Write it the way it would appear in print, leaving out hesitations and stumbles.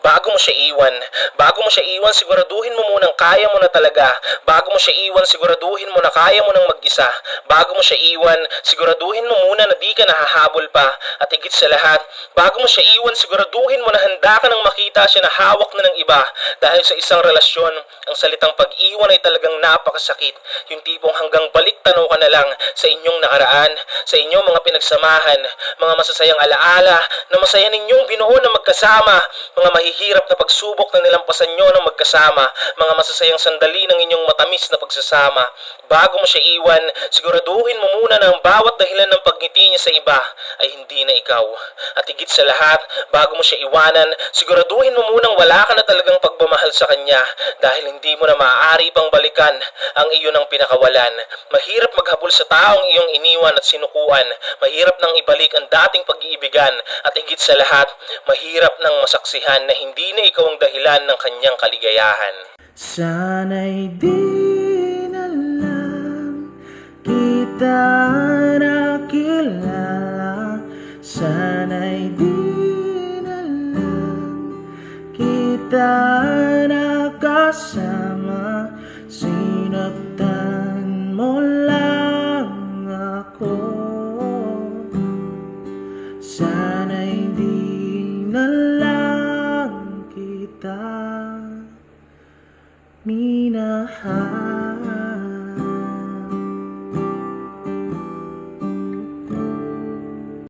Bago mo siya iwan, siguraduhin mo munang kaya mo na talaga. Bago mo siya iwan, siguraduhin mo na kaya mo nang mag-isa. Bago mo siya iwan, siguraduhin mo muna na di ka nahahabol pa. At higit sa lahat, bago mo siya iwan, siguraduhin mo na handa ka nang makita siya na hawak na ng iba. Dahil sa isang relasyon, ang salitang pag-iwan ay talagang napakasakit. Yung tipong hanggang balik tanaw ka na lang sa inyong nakaraan, sa inyong mga pinagsamahan, mga masasayang alaala na masaya ninyong binuo na magkasama, mga mahihirap na pagsubok na nilampasan nyo ng magkasama, mga masasayang sandali ng inyong matamis na pagsasama. Bago mo siya iwan, siguraduhin mo muna na ang bawat dahilan ng pagngiti niya sa iba ay hindi na ikaw. At higit sa lahat, bago mo siya iwanan, siguraduhin mo munang wala ka na talagang pagmamahal sa kanya dahil hindi mo na maaari pang balikan ang iyon ang pinakawalan. Mahirap maghabol sa taong iyong iniwan at sinukuan. Mahirap nang ibalik ang dating pag-iibigan at higit sa lahat, mahirap nang masaksihan na hindi na ikaw ang dahilan ng kanyang kaligayahan. Sana'y di na lang kita nakilala. Sana'y di na lang kita nakasama. Sinaktan mo lang ako. Sana'y di na lang kita minahal.